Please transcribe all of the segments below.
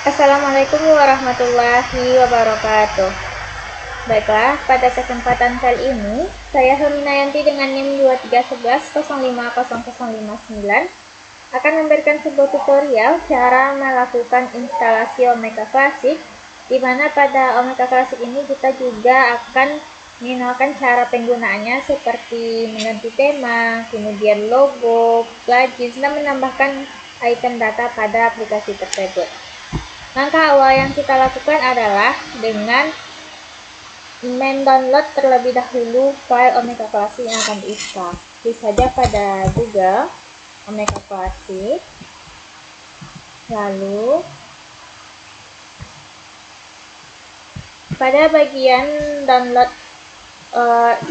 Assalamualaikum warahmatullahi wabarakatuh. Baiklah, pada kesempatan kali ini, saya Herminayanti dengan NIM 2311050059 akan memberikan sebuah tutorial cara melakukan instalasi Omeka Classic, di mana pada Omeka Classic ini kita juga akan mengenalkan cara penggunaannya seperti mengganti tema, kemudian logo, plugin, dan menambahkan item data pada aplikasi tersebut. Langkah awal yang kita lakukan adalah dengan mendownload terlebih dahulu file Omeka Classic yang akan diinstal. Klik saja pada Google Omeka Classic, lalu pada bagian download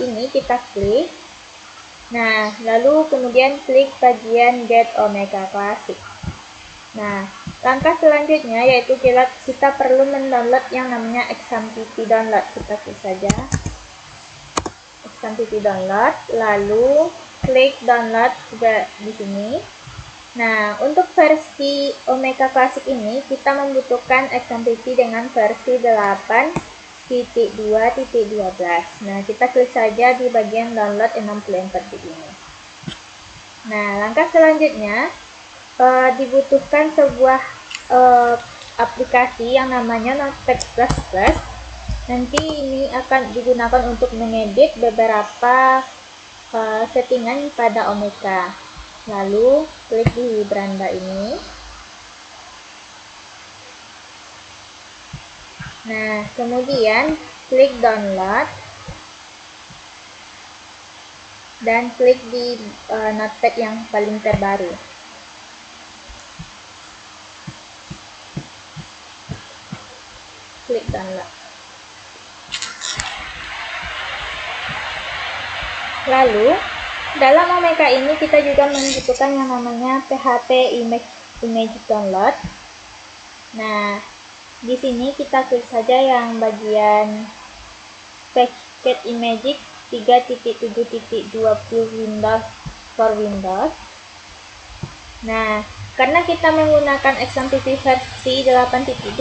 ini kita klik. Nah, lalu kemudian klik bagian Get Omeka Classic. Nah, langkah selanjutnya yaitu kita perlu mendownload yang namanya XAMPP download. Kita klik saja XAMPP download, lalu klik download juga di sini. Nah, untuk versi Omeka Classic ini kita membutuhkan XAMPP dengan versi 8.2.12. Nah, kita klik saja di bagian download 64 GB ini. Nah, langkah selanjutnya dibutuhkan sebuah aplikasi yang namanya Notepad++. Nanti ini akan digunakan untuk mengedit beberapa settingan pada Omeka. Lalu klik di beranda ini. Nah, kemudian klik download dan klik di Notepad yang paling terbaru. Klik download. Lalu dalam Omeka ini kita juga membutuhkan yang namanya PHP Image Download. Nah, di sini kita klik saja yang bagian Package Image 3.7.20 Windows for Windows. Nah, karena kita menggunakan XAMPP versi 8.2,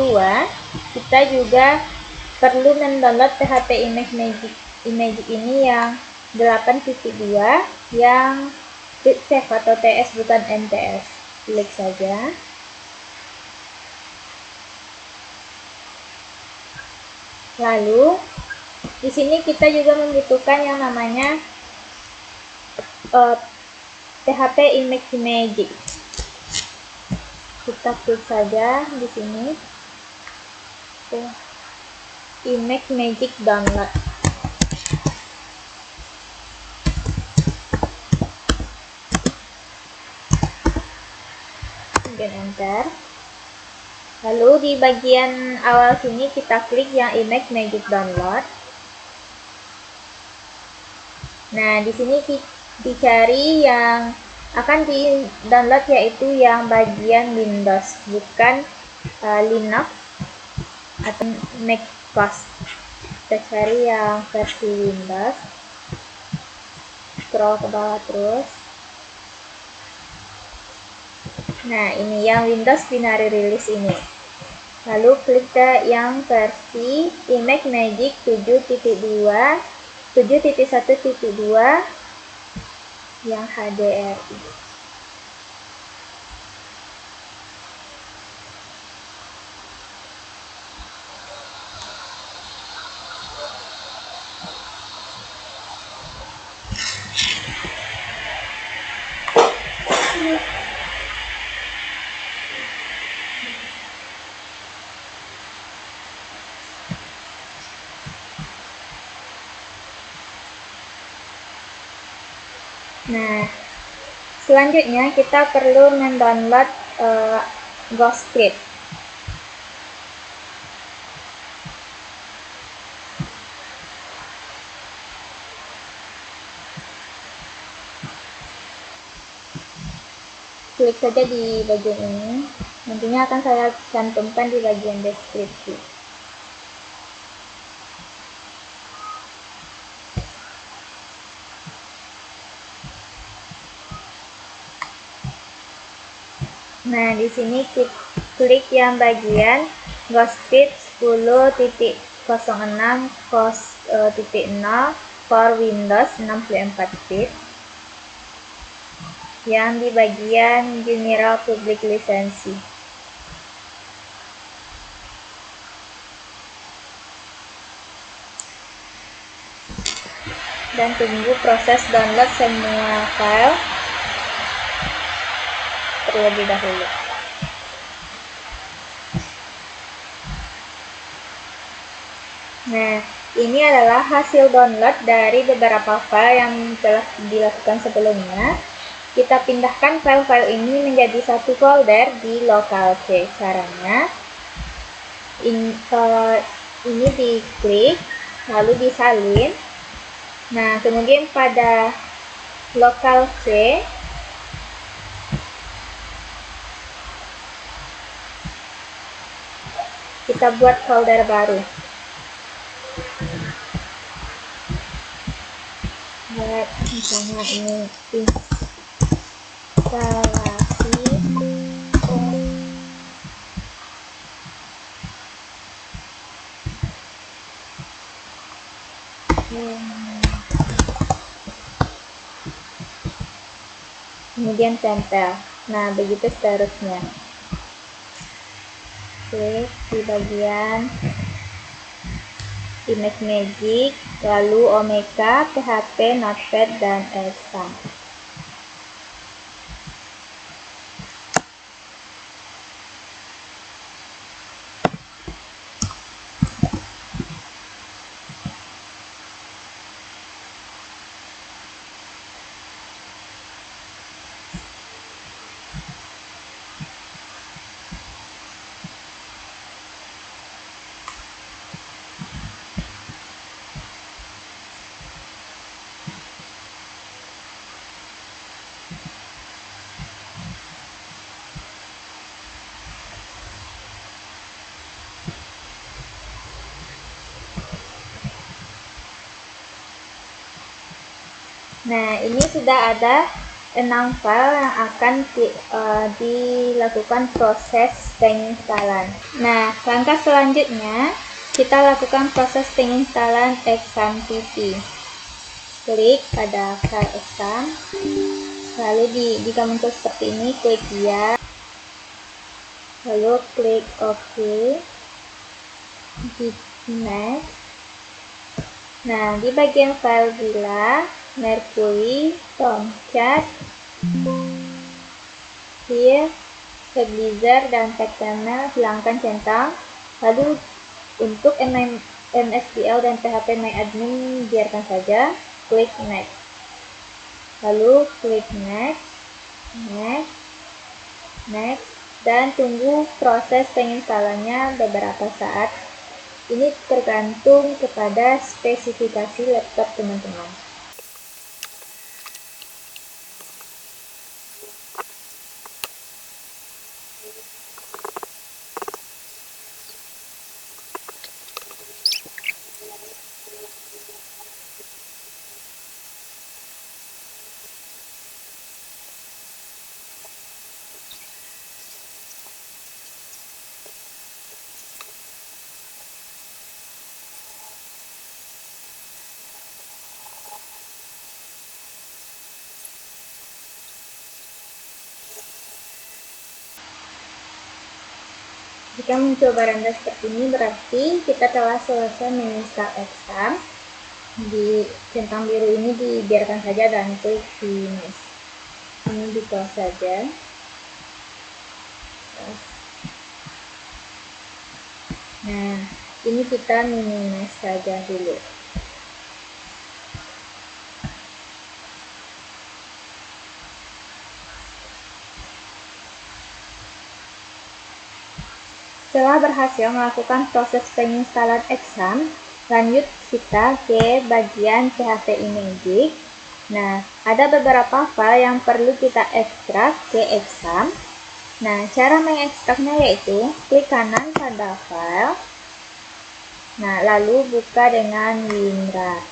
kita juga perlu mendownload PHP Image ini yang 8.2 yang save atau TS bukan NTS. Klik saja. Lalu di sini kita juga membutuhkan yang namanya PHP Image Magic. Kita klik saja di sini. Image Magic Download. Kemudian enter. Lalu di bagian awal sini kita klik yang Image Magic Download. Nah, di sini dicari yang akan di-download yaitu yang bagian Windows, bukan Linux atau macOS. Kita cari yang versi Windows. Scroll ke bawah terus. Nah, ini yang Windows Binary Release ini. Lalu klik ke yang versi Image Magic 7.1.2 yang HDRI. Nah, selanjutnya kita perlu mendownload Ghostscript. Klik saja di bagian ini. Nantinya akan saya cantumkan di bagian deskripsi. Nah, di sini klik yang bagian ghost speed 10.06.0 for Windows 64 bit yang di bagian General Public Lisensi. Dan tunggu proses download semua file terlebih dahulu. Nah, ini adalah hasil download dari beberapa file yang telah dilakukan sebelumnya. Kita pindahkan file-file ini menjadi satu folder di local C. Caranya, ini diklik, lalu disalin. Nah, kemudian pada local C, kita buat folder baru. Buat misalnya ini instalasi kemudian tempel. Nah, begitu seterusnya. Klik di bagian ImageMagick, lalu Omeka, PHP, Notepad, dan Xampp. Nah, ini sudah ada 6 file yang akan dilakukan proses penginstalan. Nah, langkah selanjutnya kita lakukan proses penginstalan Xampp PP. Klik pada file Xampp, lalu jika muncul seperti ini, klik ya, lalu klik OK, klik next. Nah, di bagian file bila Mercury, Tomcat, here, Stabilizer, dan XML hilangkan centang. Lalu untuk MSDL dan PHPMyAdmin biarkan saja. Klik next. Lalu klik next, next, next, dan tunggu proses penginstalannya beberapa saat. Ini tergantung kepada spesifikasi laptop teman-teman. Jika muncul baranda seperti ini, berarti kita telah selesai menginstal Xampp. Di centang biru ini dibiarkan saja dan klik finish. Ini di close saja. Nah, ini kita minimize saja dulu. Setelah berhasil melakukan proses penginstalan Xampp, lanjut kita ke bagian PHPMyAdmin. Nah, ada beberapa file yang perlu kita ekstrak ke Xampp. Nah, cara mengekstraknya yaitu klik kanan pada file. Nah, lalu buka dengan WinRAR.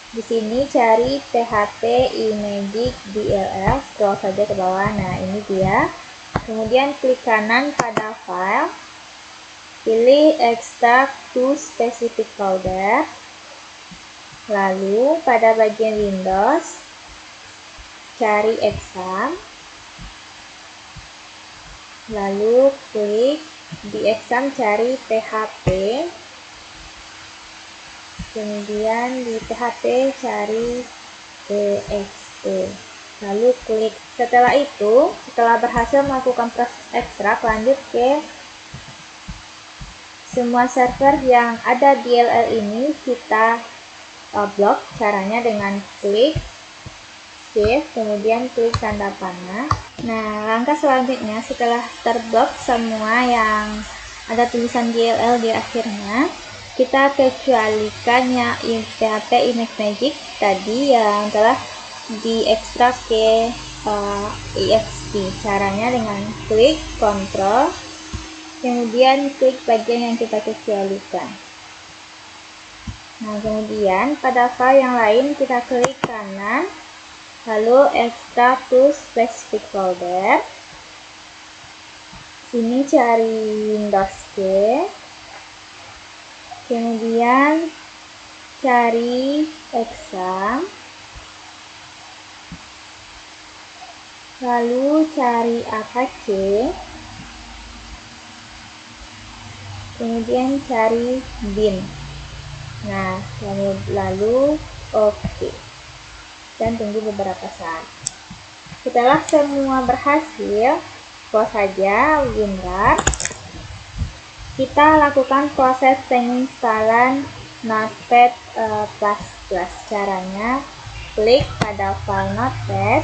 Di sini cari PHP iMagick DLL, scroll saja ke bawah. Nah, ini dia. Kemudian klik kanan pada file, pilih extract to specific folder. Lalu pada bagian Windows, cari exam. Lalu klik di exam, cari PHP. Kemudian di PHP cari exe. Lalu klik. Setelah itu, setelah berhasil melakukan proses ekstrak, lanjut ke semua server yang ada DLL ini kita blok. Caranya dengan klik save, kemudian klik tanda panah. Nah, langkah selanjutnya setelah terblok semua yang ada tulisan DLL di akhirnya, kita kecualikan yang PHP iMagick tadi yang telah diekstrak ke ext. Caranya dengan klik Ctrl, kemudian klik bagian yang kita kecualikan. Nah, kemudian pada file yang lain kita klik kanan, lalu extract to specific folder. Sini cari Windows key, kemudian cari exam, lalu cari AKC, kemudian cari bin. Nah, lalu oke. Dan tunggu beberapa saat. Setelah semua berhasil, close saja WinRAR. Kita lakukan proses penginstalan Notepad++. Caranya klik pada file Notepad,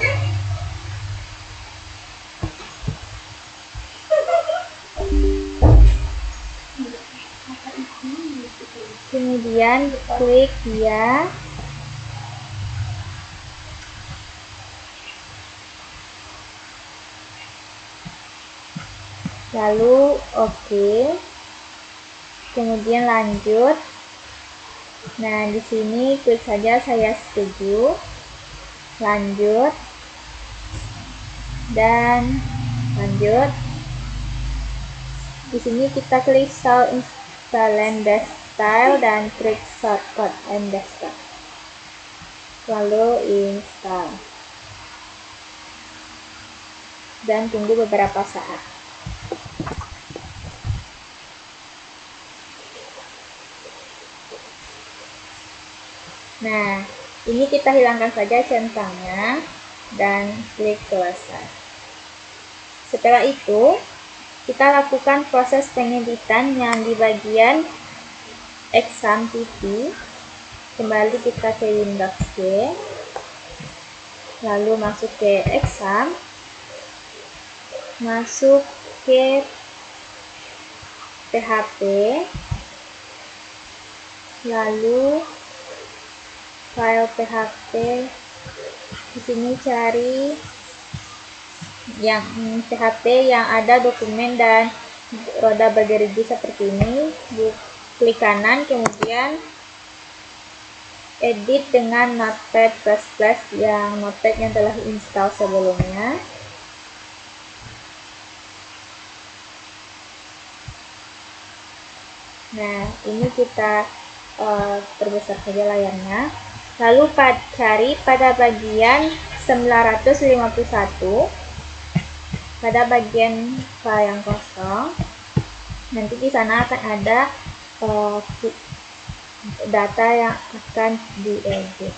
kemudian klik ya. Lalu oke. Kemudian lanjut. Nah, di sini klik saja saya setuju. Lanjut. Dan lanjut. Di sini kita klik Show Install Style dan klik Shortcut and Desktop. Lalu install. Dan tunggu beberapa saat. Nah, ini kita hilangkan saja centangnya dan klik selesai. Setelah itu, kita lakukan proses pengeditan yang di bagian exam TV. Kembali kita ke Windows Key, lalu masuk ke exam, masuk ke PHP, lalu file PHP. Di sini cari yang PHP yang ada dokumen dan roda bergerigi seperti ini. Klik kanan, kemudian edit dengan Notepad++ yang Notepad yang telah install sebelumnya. Nah, ini kita perbesar saja layarnya. Lalu cari pada bagian 951, pada bagian file yang kosong. Nanti di sana akan ada data yang akan diedit.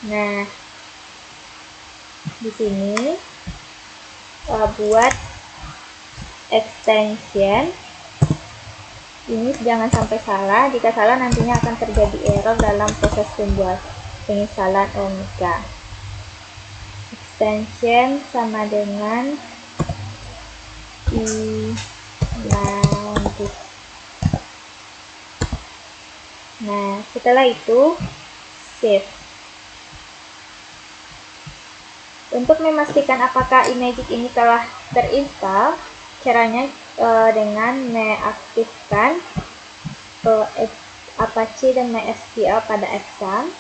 Nah, di sini buat extension ini jangan sampai salah. Jika salah nantinya akan terjadi error dalam proses penginstalan Omega. Extension sama dengan iMagick. Nah, setelah itu save. Untuk memastikan apakah iMagick ini telah terinstall, caranya dengan mengaktifkan Apache dan MySQL pada Exam.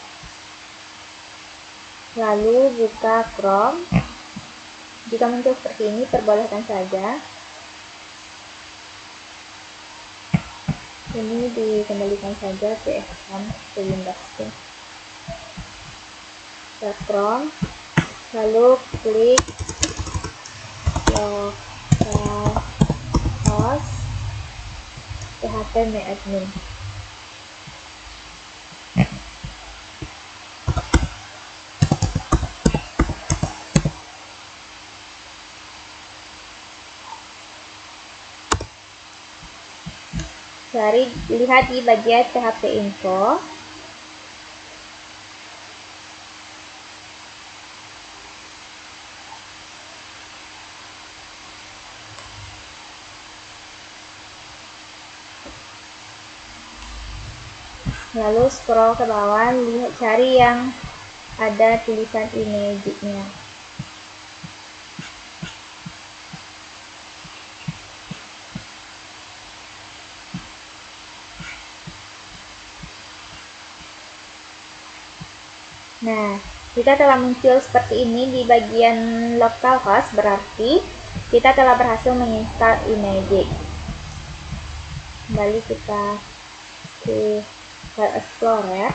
Lalu buka Chrome. Jika muncul seperti ini, perbolehkan saja. Ini dikembalikan saja ke Exam, ke Windows. Buka Chrome, lalu klik localhost phpMyAdmin. Lihat di bagian PHP info. Lalu scroll ke bawah, cari yang ada tulisan iMagic-nya. Nah, jika telah muncul seperti ini di bagian localhost, berarti kita telah berhasil menginstal iMagic. Kembali kita ke File Explorer.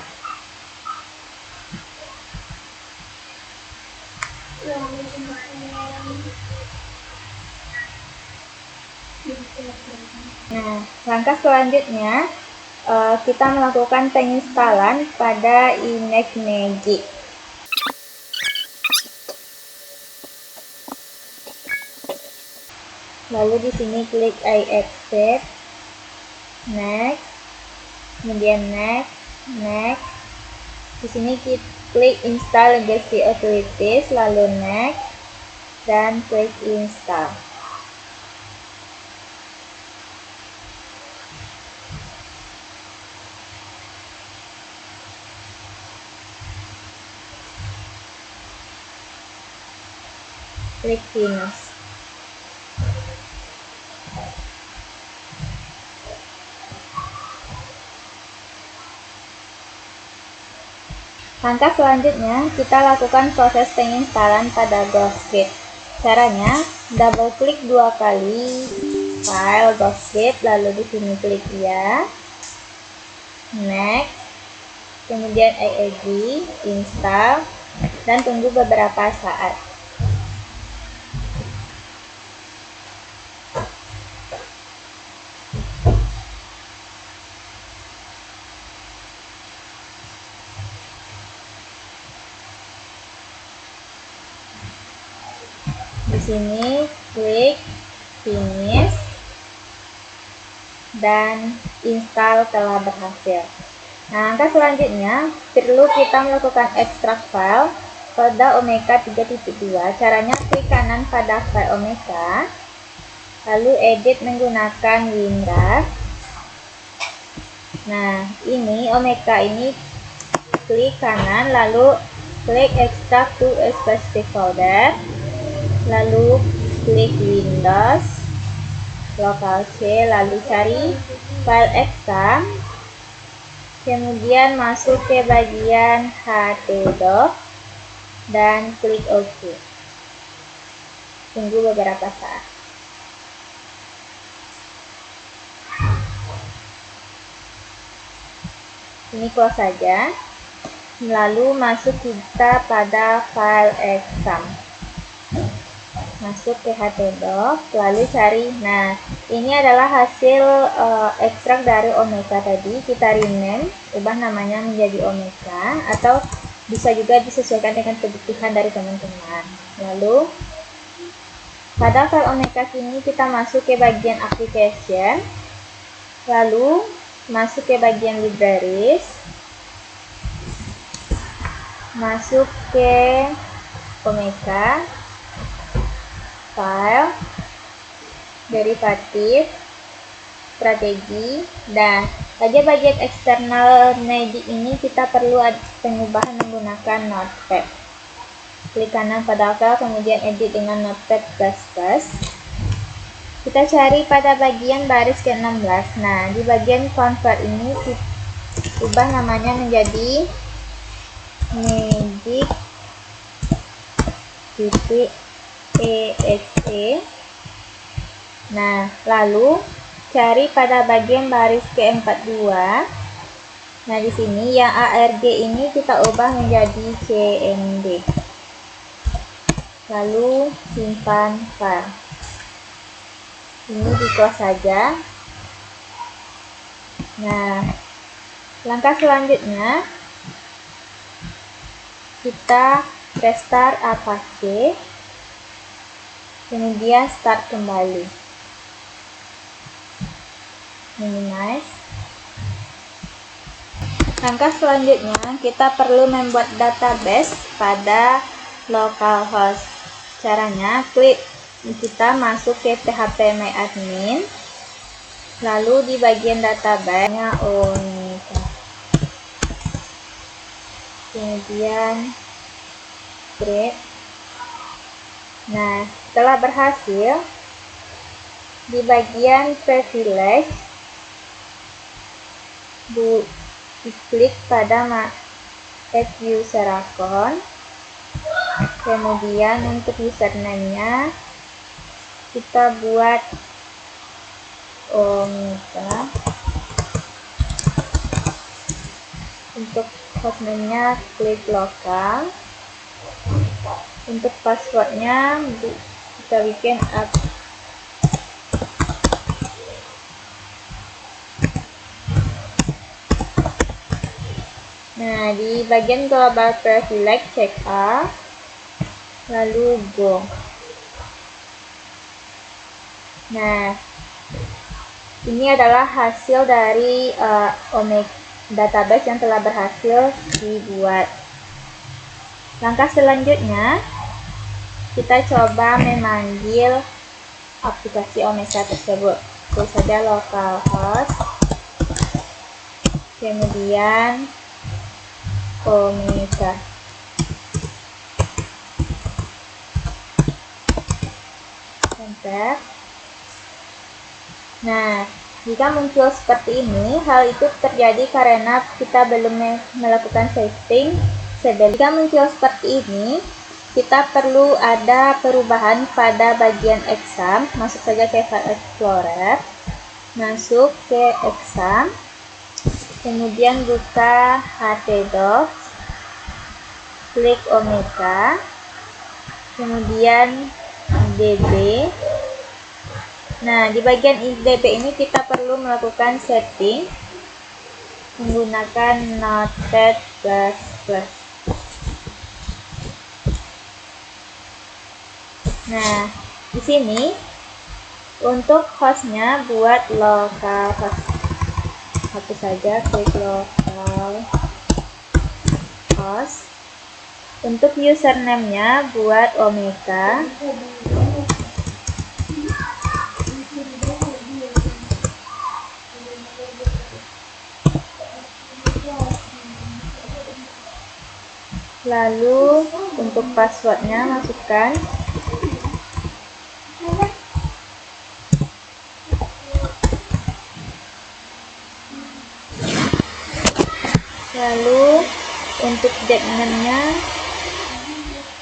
Nah, langkah selanjutnya kita melakukan penginstalan pada iMagic. Lalu di sini klik I accept, next, kemudian next. Di sini kita klik install legacy utilities, lalu next, dan klik install. Klik finish. Langkah selanjutnya, kita lakukan proses penginstalan pada GhostScript. Caranya, double klik 2 kali file GhostScript, lalu di sini klik ya, next, kemudian I agree, install, dan tunggu beberapa saat. Di sini klik finish dan install telah berhasil. Nah, langkah selanjutnya perlu kita melakukan ekstrak file pada Omeka 3.2. Caranya klik kanan pada file Omeka, lalu edit menggunakan WinRAR. Nah, ini Omeka ini klik kanan, lalu klik extract to a specific folder, lalu klik Windows, local C, lalu cari file exam, kemudian masuk ke bagian htdoc dan klik OK. Tunggu beberapa saat. Ini close saja. Lalu masuk kita pada file exam. Masuk ke htdoc, lalu cari. Nah, ini adalah hasil ekstrak dari Omeka tadi. Kita rename, ubah namanya menjadi Omeka, atau bisa juga disesuaikan dengan kebutuhan dari teman-teman. Lalu pada file Omeka ini kita masuk ke bagian application, lalu masuk ke bagian libraries, masuk ke Omeka, file, derivatif, strategi, dan pada bagian eksternal Magic ini kita perlu pengubahan menggunakan Notepad. Klik kanan pada file, kemudian edit dengan Notepad++. Kita cari pada bagian baris ke-16. Nah, di bagian convert ini kita ubah namanya menjadi magic.exe. Nah, lalu cari pada bagian baris ke-42. Nah, di sini yang ARG ini kita ubah menjadi CMD. Lalu simpan file. Ini di close saja. Nah, langkah selanjutnya kita restart Apache, kemudian start kembali. Minimize. Langkah selanjutnya kita perlu membuat database pada localhost. Caranya, kita masuk ke phpMyAdmin, lalu di bagian database-nya Omega, kemudian create. Nah, setelah berhasil, di bagian privilege diklik pada add user account, kemudian untuk username-nya kita buat Omega, untuk hostname-nya klik lokal, untuk passwordnya kita bikin up. Nah, di bagian global privilege check all, lalu go. Nah, ini adalah hasil dari Omega database yang telah berhasil dibuat. Langkah selanjutnya, kita coba memanggil aplikasi Omega tersebut. Klik saja localhost, kemudian Omega. Enter. Nah, jika muncul seperti ini, hal itu terjadi karena kita belum melakukan setting. Jika muncul seperti ini, kita perlu ada perubahan pada bagian exam. Masuk saja ke File Explorer, masuk ke exam, kemudian buka htdocs, klik Omega, kemudian db. Nah, di bagian db ini kita perlu melakukan setting menggunakan Notepad++. Nah, di sini untuk hostnya buat localhost. Hapus saja, klik localhost. Untuk username-nya buat Omega. Lalu untuk passwordnya masukkan. Lalu untuk datenya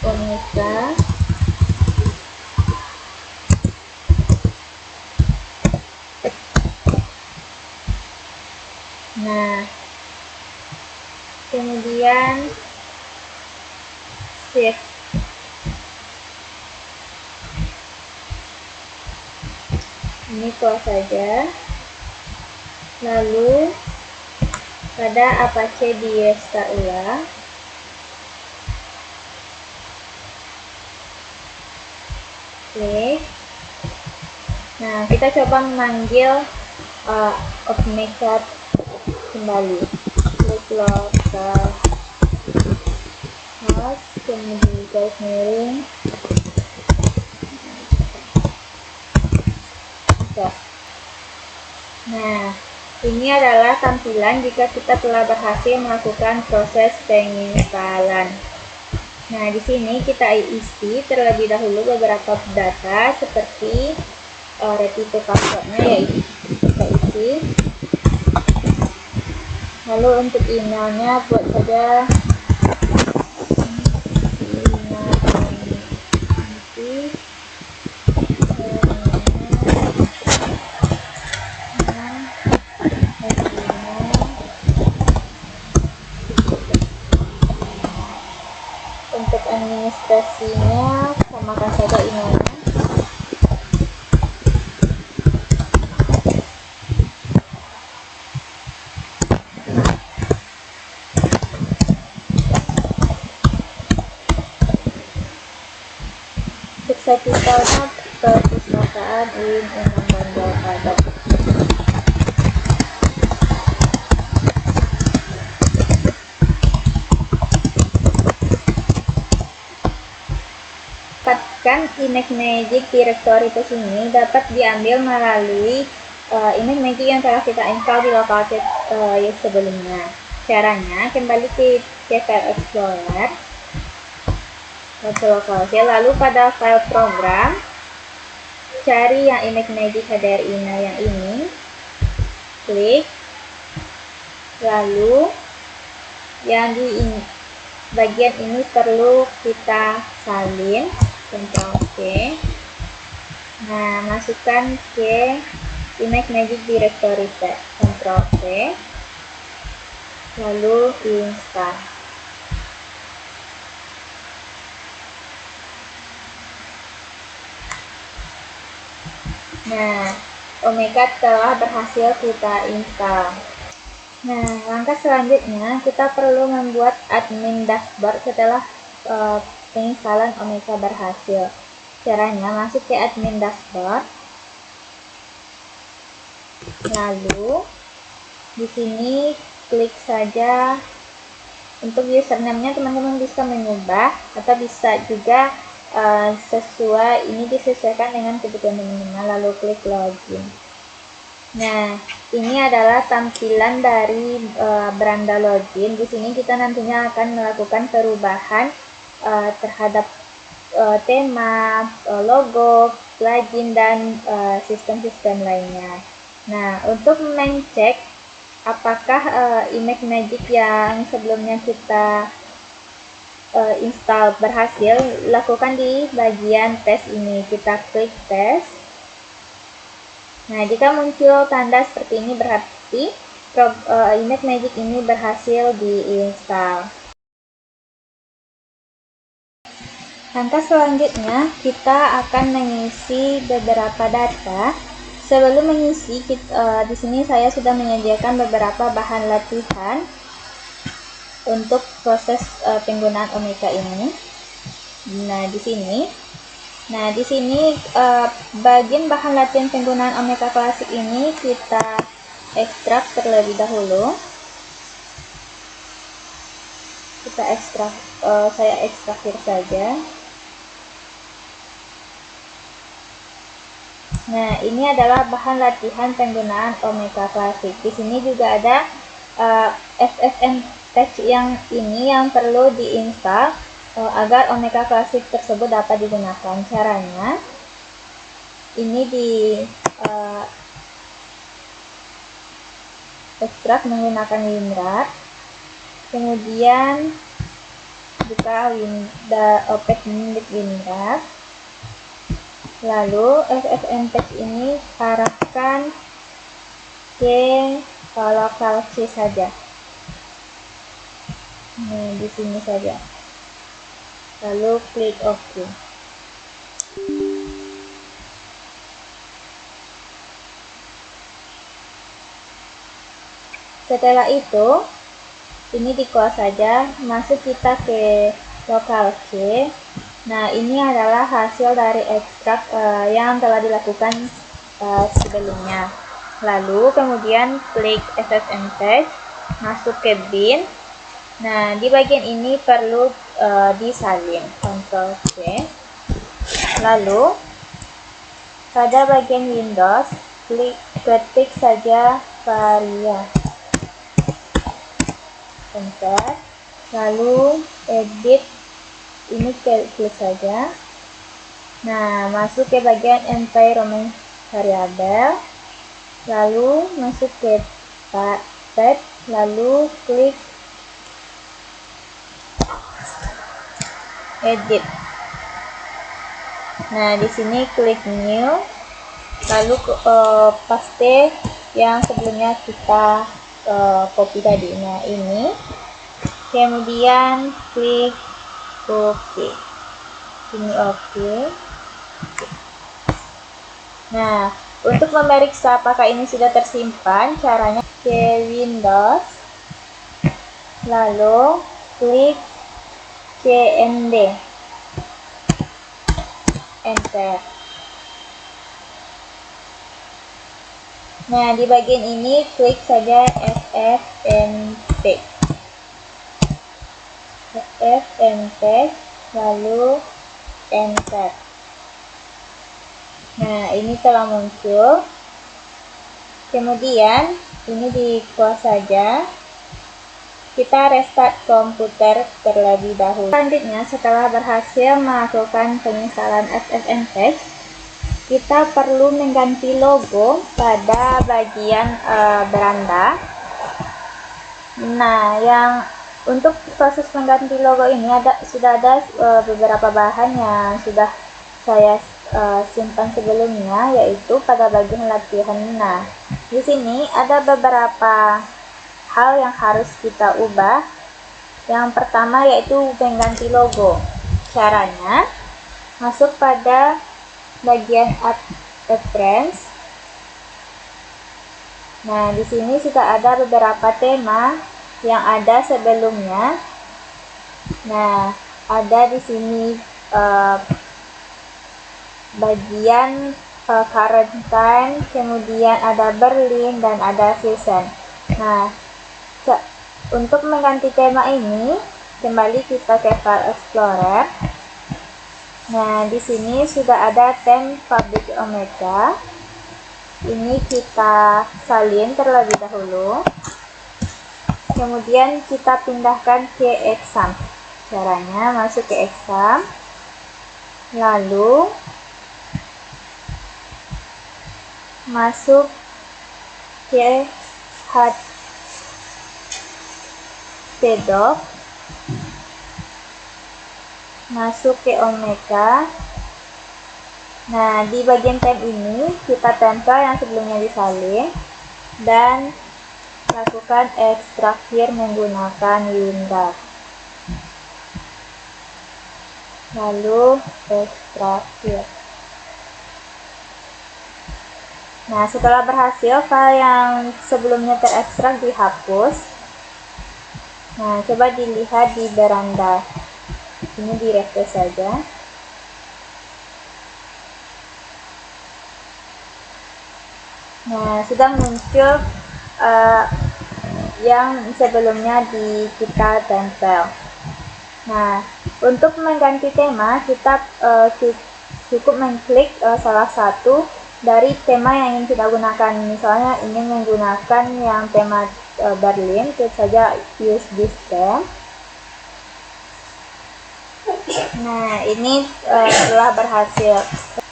Omega. Nah, kemudian save. Ini close saja. Lalu pada Apache di restart ulang. Oke. Nah, kita coba memanggil Omega kembali. Klik localhost, kemudian garis miring. Nah, ini adalah tampilan jika kita telah berhasil melakukan proses penginstalan. Nah, di sini kita isi terlebih dahulu beberapa data seperti retrieve passwordnya, yaitu kita isi. Lalu untuk emailnya buat saja untuk administrasinya samakan saja emailnya. Sukses kita perpustakaan Imam Bonjol Adab. Dapatkan Image Magic Directory ke sini dapat diambil melalui Image Magic yang telah kita install di lokaldisk yang sebelumnya. Caranya, kembali ke File Explorer, lalu pada file program, cari yang Image Magic HDRI-nya yang ini, klik, lalu yang di bagian ini perlu kita salin, Ctrl C. Nah, masukkan ke Image Magic Directory set, Ctrl C, lalu install. Nah, Omeka telah berhasil kita install. Nah, langkah selanjutnya kita perlu membuat admin dashboard setelah penginstalan Omeka berhasil. Caranya, masuk ke admin dashboard. Lalu di sini klik saja. Untuk username-nya teman-teman bisa mengubah atau bisa juga sesuai, ini disesuaikan dengan kebutuhan teman-teman. Lalu klik login. Nah, ini adalah tampilan dari beranda login. Di sini kita nantinya akan melakukan perubahan terhadap tema, logo, plugin, dan sistem-sistem lainnya. Nah, untuk mengecek apakah Image Magic yang sebelumnya kita install berhasil, lakukan di bagian tes ini. Kita klik tes. Nah, jika muncul tanda seperti ini berarti Image Magic ini berhasil diinstal. Langkah selanjutnya, kita akan mengisi beberapa data. Sebelum mengisi, di sini saya sudah menyediakan beberapa bahan latihan untuk proses penggunaan Omeka ini. Nah, di sini bagian bahan latihan penggunaan Omeka Classic ini kita ekstrak terlebih dahulu. Kita ekstrak, saya ekstrakir saja. Nah, ini adalah bahan latihan penggunaan Omeka Classic. Di sini juga ada FFmpeg yang ini yang perlu diinstal agar Omeka Classic tersebut dapat digunakan. Caranya, ini di ekstrak menggunakan WinRAR, kemudian buka open WinRAR. Lalu FFmpeg ini arahkan ke lokal C saja. Nah, di sini saja. Lalu klik OK. Setelah itu, ini di-close saja. Masuk kita ke lokal C. Nah, ini adalah hasil dari ekstrak yang telah dilakukan sebelumnya. Lalu kemudian klik FFmpeg, masuk ke bin. Nah, di bagian ini perlu disalin, Ctrl C. Lalu pada bagian Windows, ketik saja varia, enter. Lalu edit, ini klik saja. Nah, masuk ke bagian environment variabel, lalu masuk ke tab, lalu klik edit. Nah, di sini klik new, lalu paste yang sebelumnya kita copy tadi. Nah, ini kemudian klik OK. Ini OK. Nah, untuk memeriksa apakah ini sudah tersimpan, caranya ke Windows, lalu klik CMD, enter. Nah, di bagian ini klik saja FFmpeg, lalu enter. Nah, ini telah muncul. Kemudian ini di close saja. Kita restart komputer terlebih dahulu. Selanjutnya, setelah berhasil melakukan penginstalan FFmpeg, kita perlu mengganti logo pada bagian beranda. Nah, untuk proses mengganti logo ini sudah ada beberapa bahan yang sudah saya simpan sebelumnya, yaitu pada bagian latihan. Nah, di sini ada beberapa hal yang harus kita ubah. Yang pertama yaitu mengganti logo. Caranya, masuk pada bagian appearance. Nah, di sini sudah ada beberapa tema yang ada sebelumnya. Nah, ada di sini bagian current time, kemudian ada Berlin dan ada season. Nah, untuk mengganti tema ini, kembali kita ke File Explorer. Nah, di sini sudah ada theme Public Omega. Ini kita salin terlebih dahulu. Kemudian kita pindahkan ke exam. Caranya masuk ke exam, lalu masuk ke htdoc, masuk ke Omega. Nah, di bagian tab ini kita tempel yang sebelumnya disalin dan lakukan ekstraktir menggunakan Windows. Lalu ekstraktir. Nah, setelah berhasil, file yang sebelumnya terekstrak dihapus. Nah, coba dilihat di beranda. Ini di refresh saja. Nah, sudah muncul yang sebelumnya kita tempel. Nah, untuk mengganti tema, kita cukup mengklik salah satu dari tema yang ingin kita gunakan. Misalnya ingin menggunakan yang tema Berlin, klik saja use this theme. Nah, ini telah berhasil.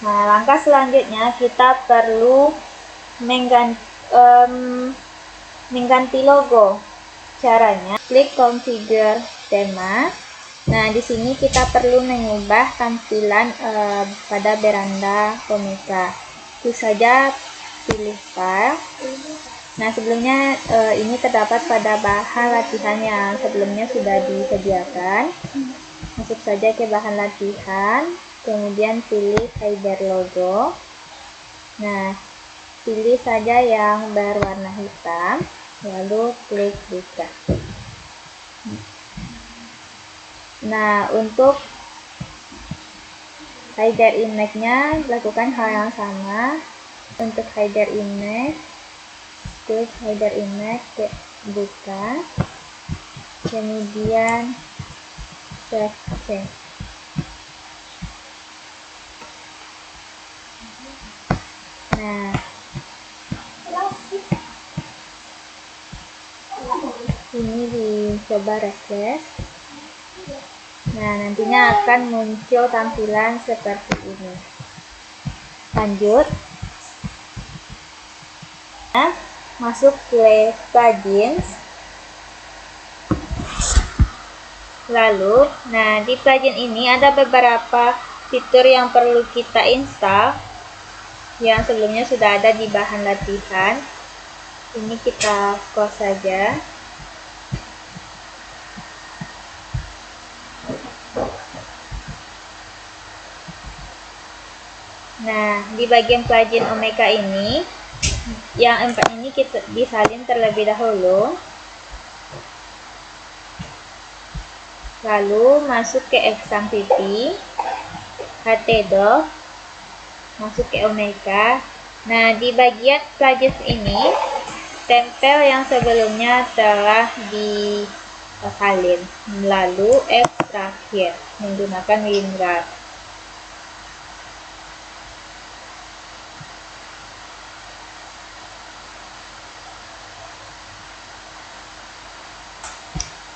Nah, langkah selanjutnya kita perlu mengganti logo. Caranya, klik configure tema. Nah, di sini kita perlu mengubah tampilan pada beranda Omega. Itu saja pilih file. Nah, sebelumnya ini terdapat pada bahan latihan yang sebelumnya sudah disediakan. Masuk saja ke bahan latihan, kemudian pilih header logo. Nah, pilih saja yang berwarna hitam, lalu klik buka. Nah, untuk header image-nya lakukan hal yang sama. Untuk header image, klik header image, buka, kemudian save change. Nah, ini dicoba refresh. Nah, nantinya akan muncul tampilan seperti ini. Lanjut. masuk ke plugins. Lalu, di plugin ini ada beberapa fitur yang perlu kita install yang sebelumnya sudah ada di bahan latihan. Ini kita close saja. Nah, di bagian plugin Omeka ini, yang 4 ini kita disalin terlebih dahulu. Lalu masuk ke XAMPP, htdoc, masuk ke Omeka. Nah, di bagian plugins ini, tempel yang sebelumnya telah disalin. Lalu ekstrakir menggunakan WinRAR.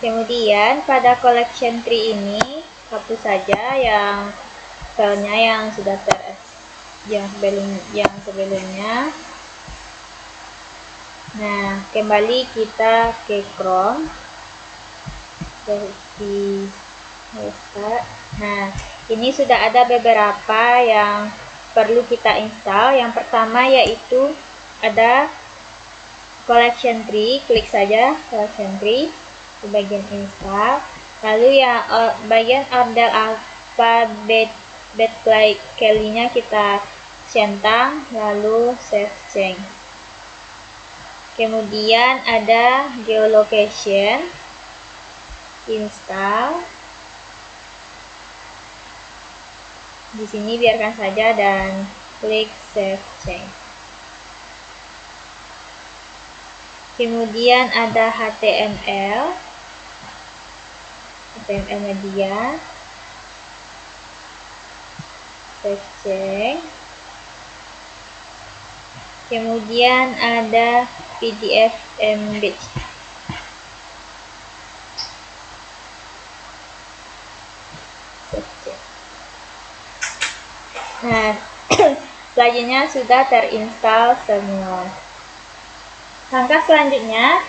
Kemudian pada collection tree ini hapus saja yang filenya yang sudah yang sebelumnya. Nah, kembali kita ke Chrome, versi restart. Nah, ini sudah ada beberapa yang perlu kita install. Yang pertama yaitu ada collection tree. Klik saja collection tree di bagian install. Lalu ya bagian order alphabet kalinya kita centang, lalu save change. Kemudian ada geolocation, install. Di sini biarkan saja dan klik save change. Kemudian ada HTML media, save change. Kemudian ada PDF embed. Nah, pluginnya sudah terinstall semua. Langkah selanjutnya,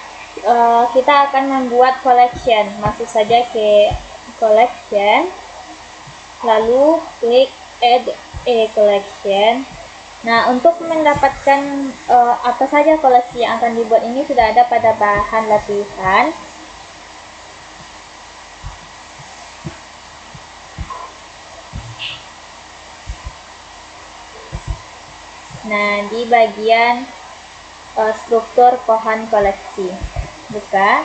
kita akan membuat collection. Masuk saja ke collection, lalu klik add a collection. Nah, untuk mendapatkan apa saja koleksi yang akan dibuat ini sudah ada pada bahan latihan. Nah, di bagian struktur pohon koleksi, buka.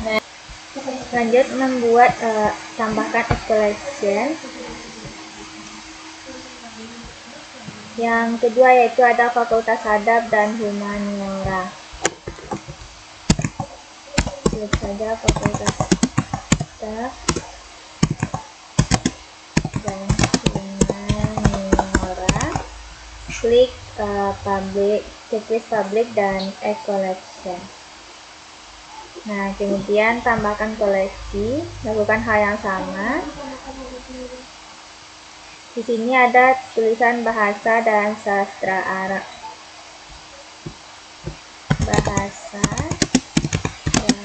Nah, lanjut membuat tambahkan collection. Yang kedua yaitu ada Fakultas Adab dan Humaniora. Klik saja Fakultas Adab dan Humaniora. Klik checklist public dan add collection. Nah, kemudian tambahkan koleksi, lakukan hal yang sama. Di sini ada tulisan bahasa dan sastra Arab. Bahasa dan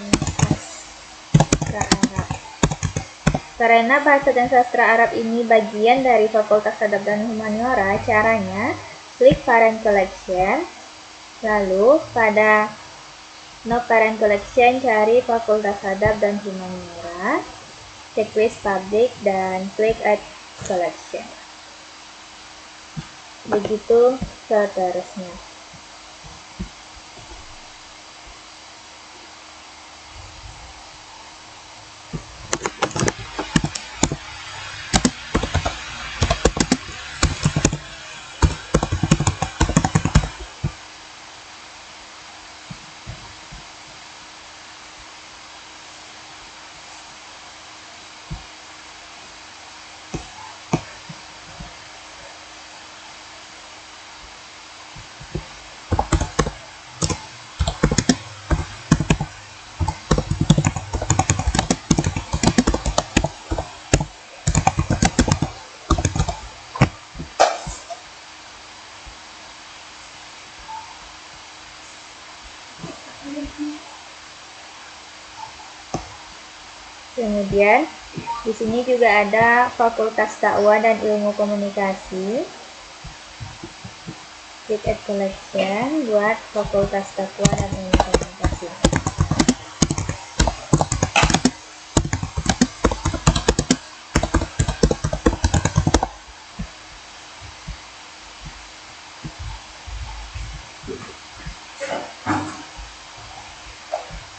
sastra Arab. Karena bahasa dan sastra Arab ini bagian dari Fakultas Adab dan Humaniora, caranya klik Parent Collection, lalu pada No Parent Collection cari Fakultas Adab dan Humaniora, checklist public dan klik Add Collection. Begitu seterusnya. Kemudian di sini juga ada Fakultas Dakwah dan Ilmu Komunikasi. Klik Add Collection buat Fakultas Dakwah dan Ilmu Komunikasi.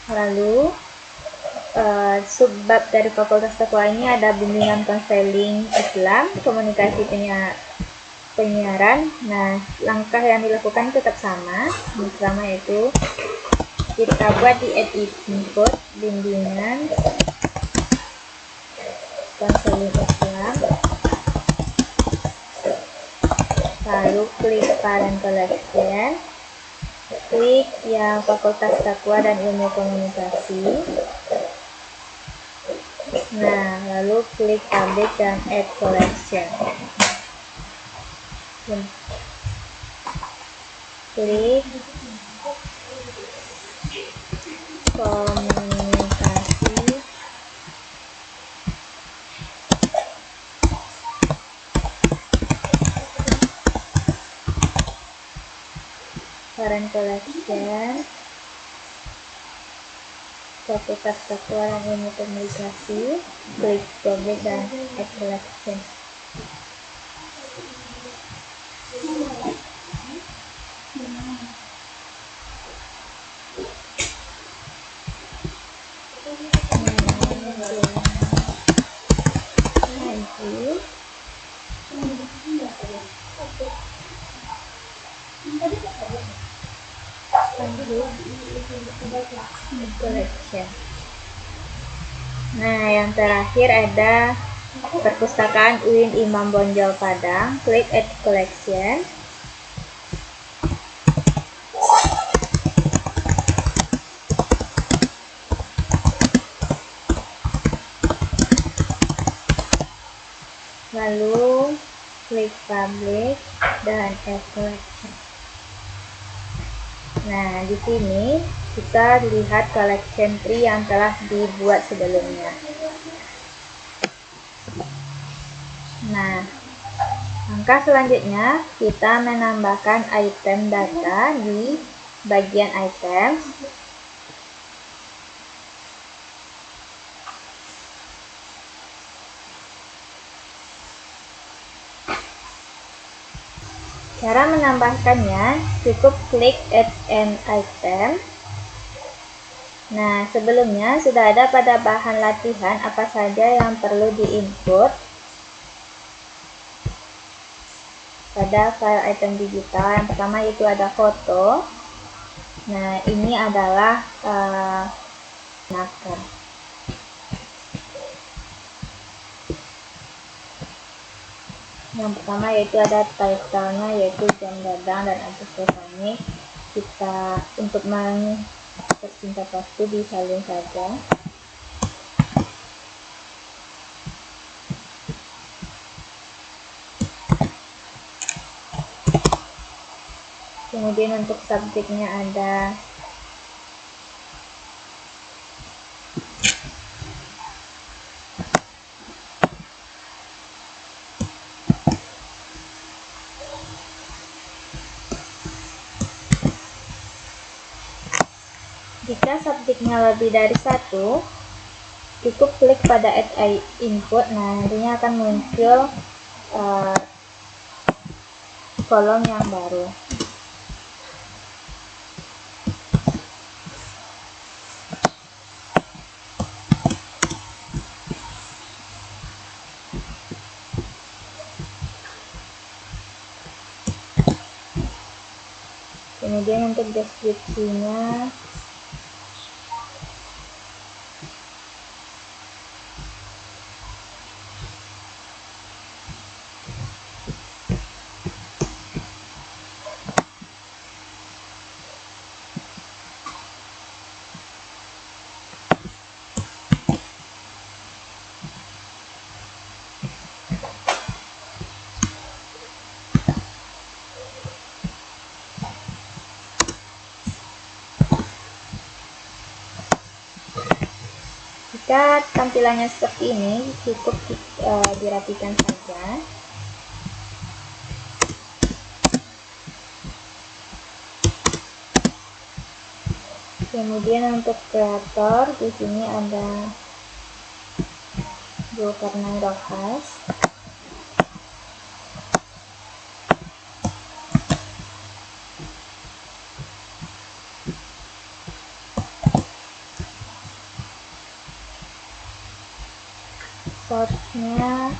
Lalu subbab dari Fakultas Dakwah ini ada bimbingan konseling Islam, komunikasi penyiaran. Nah, langkah yang dilakukan tetap sama. Yang pertama yaitu kita buat di add input bimbingan konseling Islam, lalu klik parent collection, klik yang Fakultas Dakwah dan Ilmu Komunikasi. Nah, lalu klik update dan add collection. Klik komunikasi parent collection, Fakultas Dakwah dan Ilmu Komunikasi, klik update dan add collection. Collection. Nah, yang terakhir ada Perpustakaan UIN Imam Bonjol Padang. Klik Add Collection. Lalu klik Publish dan Add Collection. Nah, di sini kita lihat collection tree yang telah dibuat sebelumnya. Nah, langkah selanjutnya kita menambahkan item data di bagian item. Cara menambahkannya cukup klik Add an Item. Nah, sebelumnya sudah ada pada bahan latihan apa saja yang perlu diinput pada file item digital. Yang pertama itu ada foto. Nah, ini adalah marker. Yang pertama yaitu ada title-nya yaitu Jam Dadang dan Agus Stefani. Kita untuk mempersingkat waktu disalin saja. Kemudian untuk subjeknya ada jika subjeknya lebih dari satu, cukup klik pada add input. Nah, nantinya akan muncul kolom yang baru. Kemudian untuk deskripsinya jika tampilannya seperti ini, cukup dirapikan saja. Kemudian untuk kreator, di sini ada Zulkarnain Rohas. Source-nya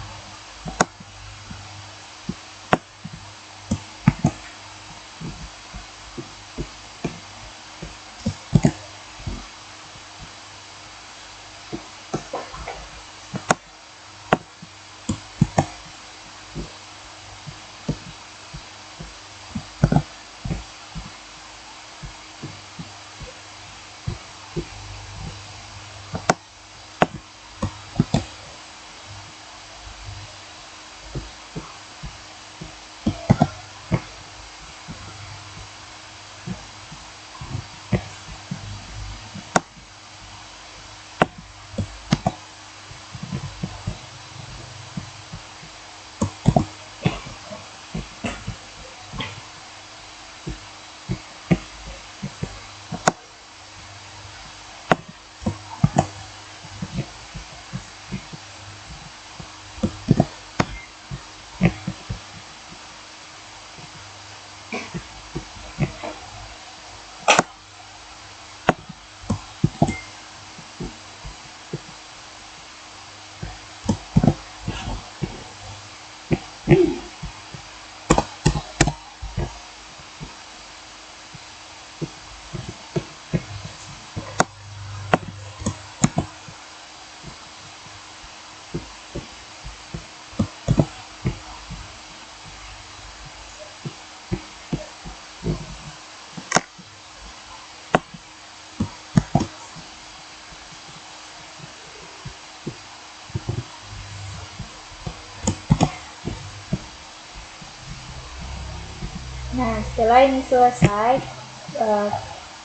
Nah, setelah ini selesai,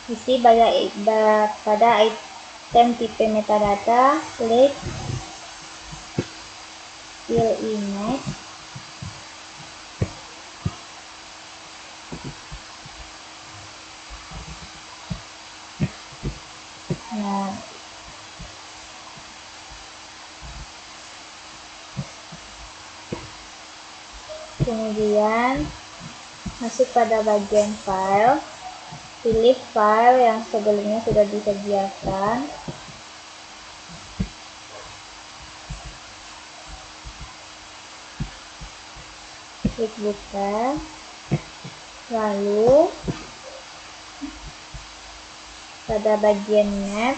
isi pada item tipe metadata, klik fill image. Nah, kemudian masuk pada bagian file, pilih file yang sebelumnya sudah disediakan, klik buka, lalu pada bagian map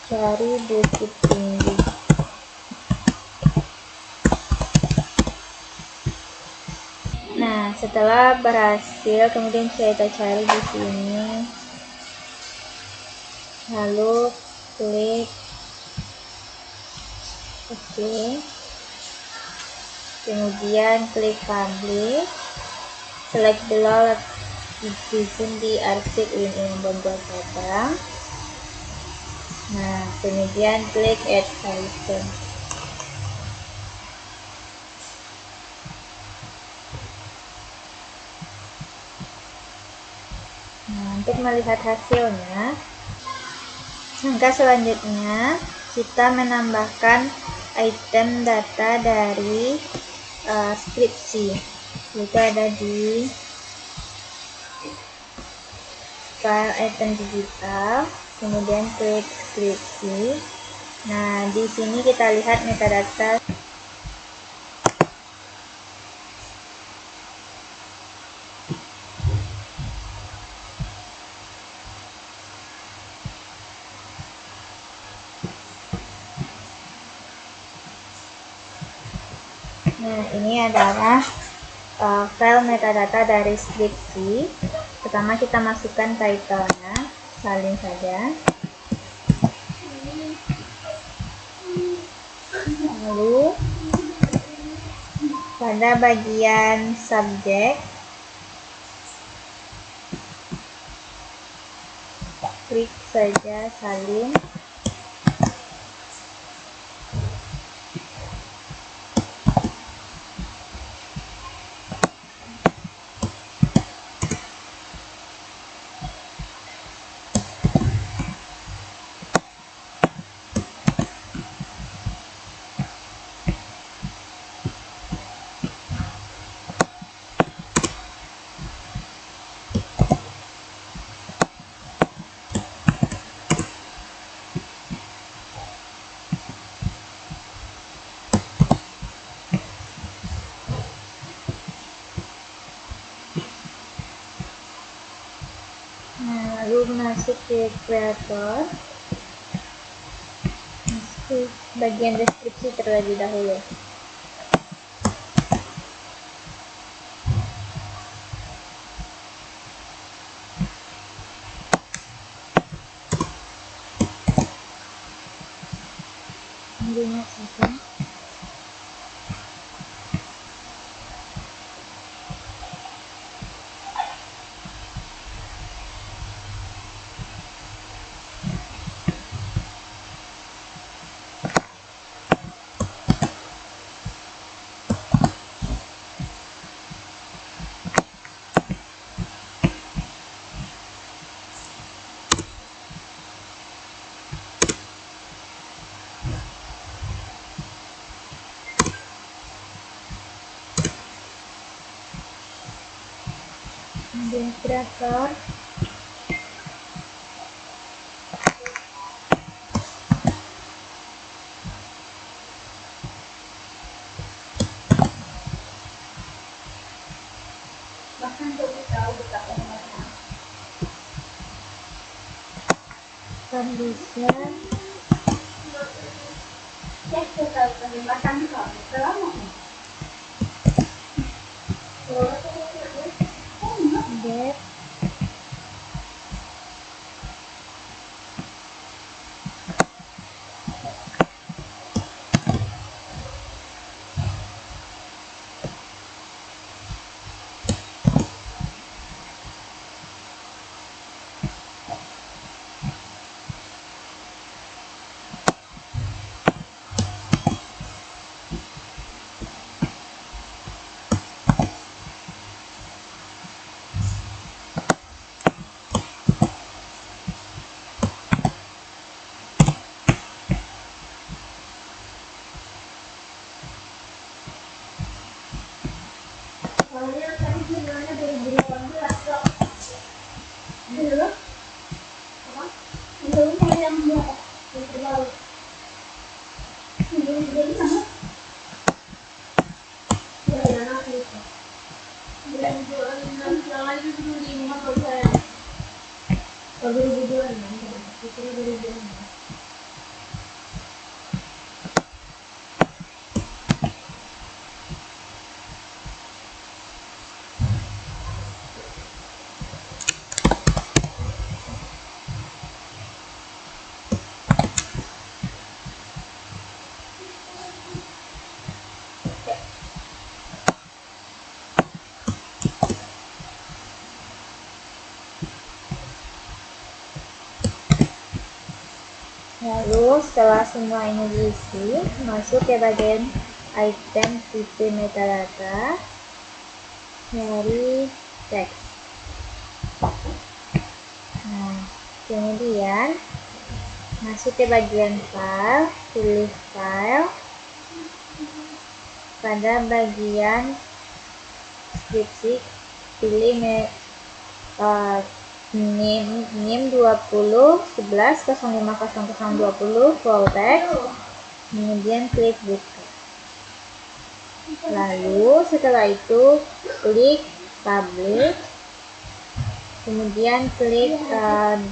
cari Bukit Tinggi. Nah, setelah berhasil, kemudian kita cari di sini, lalu klik OK, kemudian klik publish, select below location di arsip ini membuat program. Nah, kemudian klik add item. Nah, untuk melihat hasilnya, langkah selanjutnya kita menambahkan item data dari skripsi. Itu ada di file item digital, kemudian klik skripsi. Nah, di sini kita lihat metadata. Nah, ini adalah file metadata dari skripsi. Pertama kita masukkan title-nya, salin saja. Lalu pada bagian subjek, klik saja salin. Creator, bagian deskripsi terlebih dahulu. Intinya saja. Administrator, bahkan lebih tahu betapa hebatnya. condition, Ya, kita kehebatan kamu selama ini. depth, Soalnya tadi sebenarnya 2018 kok. Dulu? Apa? Dulu yang mau baru. Dulu jadi sama. Ya, anak itu. 2026 yang lagi 2005 kalau saya. Oh, 2026. Itu 2026. lalu setelah semua ini diisi, masuk ke bagian item tipe metadata dari teks. Nah, kemudian masuk ke bagian file, pilih file, pada bagian deskripsi pilih NIM 2011-050020 full text, kemudian klik buka. Lalu setelah itu klik publish, kemudian klik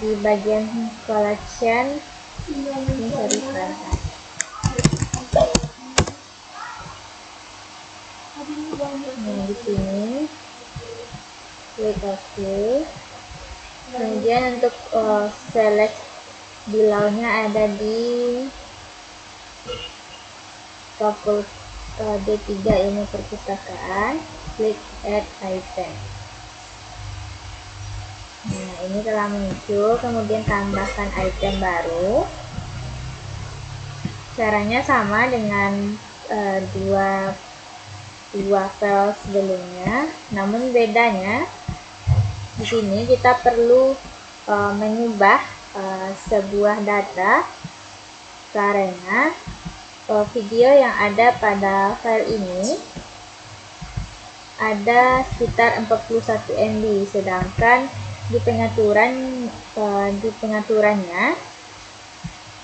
di bagian collection mencari perangkat. Nah, di sini klik OK. Kemudian untuk select below-nya ada di topik D3 ilmu perpustakaan, klik add item. Nah, ini telah muncul, kemudian tambahkan item baru. Caranya sama dengan dua file sebelumnya, namun bedanya di sini kita perlu mengubah sebuah data karena video yang ada pada file ini ada sekitar 41 MB, sedangkan di pengaturannya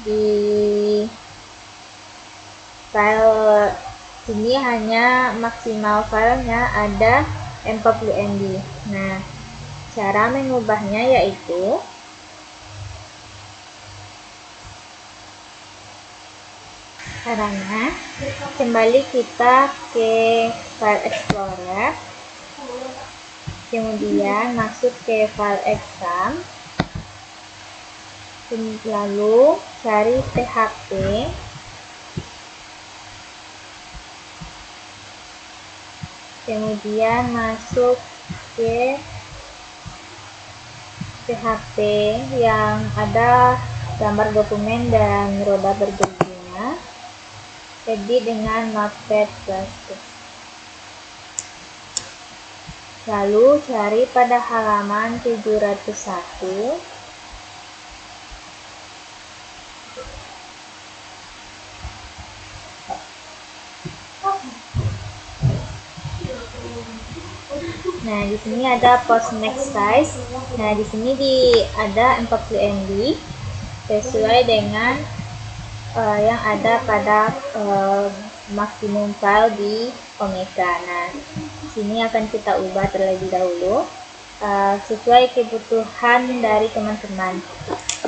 di file ini hanya maksimal filenya ada 40 MB. Nah, cara mengubahnya yaitu Caranya, kembali kita ke file Explorer, kemudian masuk ke file exam, lalu cari PHP, kemudian masuk ke PHP yang ada gambar dokumen dan roda bergerginya, edit dengan Notepad++. Lalu cari pada halaman 701. Nah, di sini ada post next size. Nah, di sini ada 40 MB sesuai dengan yang ada pada maksimum file di Omeka. Nah, di sini akan kita ubah terlebih dahulu sesuai kebutuhan dari teman-teman.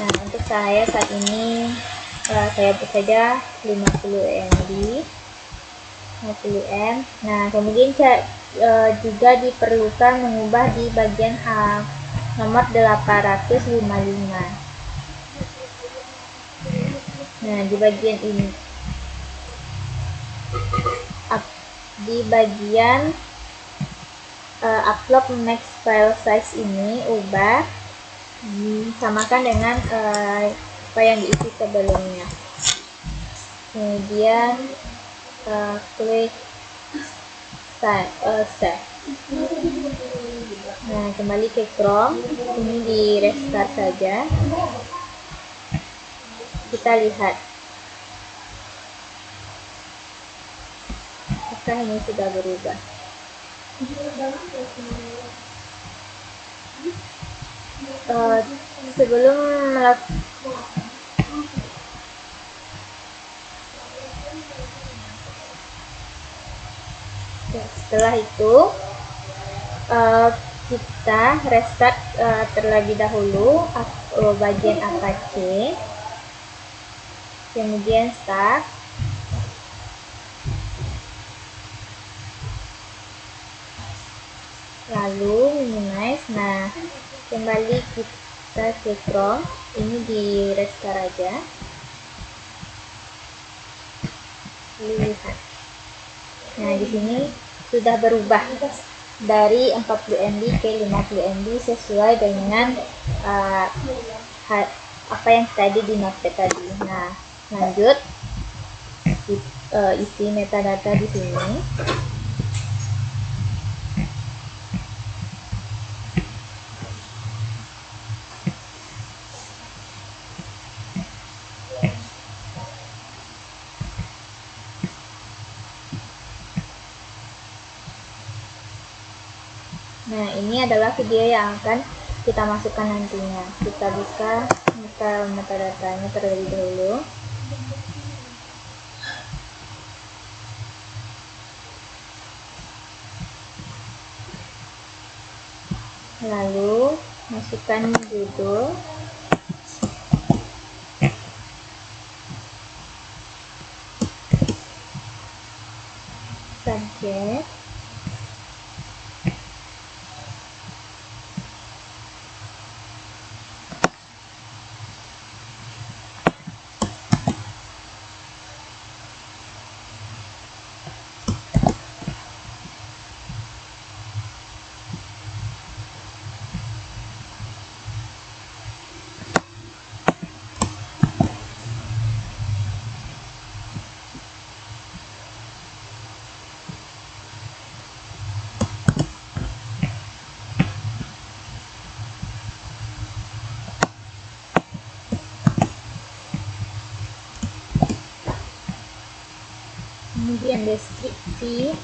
Nah, untuk saya saat ini saya buat saja 50 MB. 50M. Nah, kemudian juga diperlukan mengubah di bagian nomor 855. Nah, di bagian ini, di bagian upload max file size ini, ubah samakan dengan apa yang diisi sebelumnya. Kemudian klik save. Nah, kembali ke Chrome, ini di restart saja. Kita lihat apakah ini sudah berubah. Sebelum setelah itu kita restart terlebih dahulu bagian Apache, kemudian start, lalu minimize. Nah, kembali kita ke Chrome, ini di restart aja. Lihat. Nah, di sini sudah berubah dari 40 MB ke 50 MB sesuai dengan apa yang tadi di Notepad tadi. Nah, lanjut isi metadata di sini. Nah, ini adalah video yang akan kita masukkan nantinya. Kita buka metadatanya terlebih dahulu. Lalu masukkan judul, subjek, kemudian deskripsi,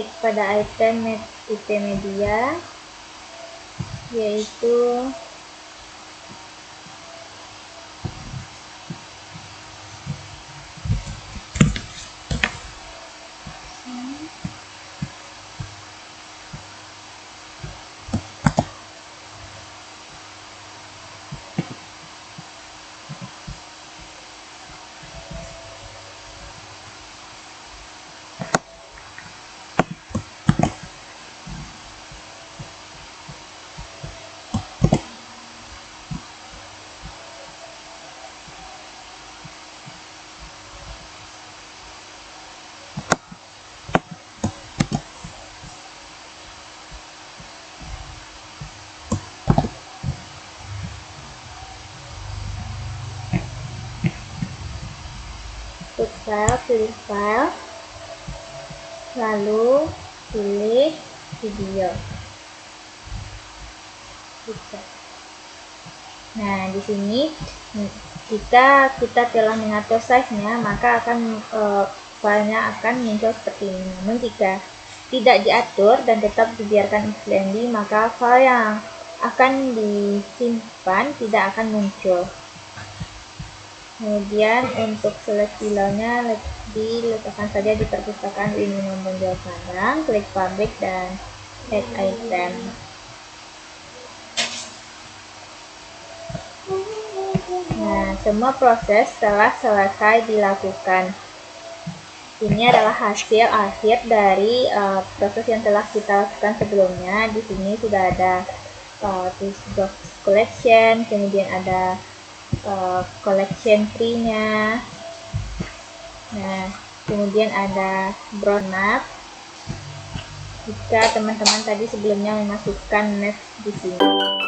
klik pada item media, yaitu pilih file, lalu pilih video. Nah, di sini jika kita telah mengatur size-nya, maka filenya akan muncul seperti ini. Namun jika tidak diatur dan tetap dibiarkan extended, maka file yang akan disimpan tidak akan muncul. Kemudian untuk seleksi filenya diletakkan saja di perpustakaan Windows Bonjol Padang, klik public dan add item. Nah, semua proses telah selesai dilakukan. Ini adalah hasil akhir dari proses yang telah kita lakukan sebelumnya. Di sini sudah ada box collection, kemudian ada collection tree-nya. Nah, kemudian ada brown map. Jika teman-teman tadi sebelumnya memasukkan map di sini.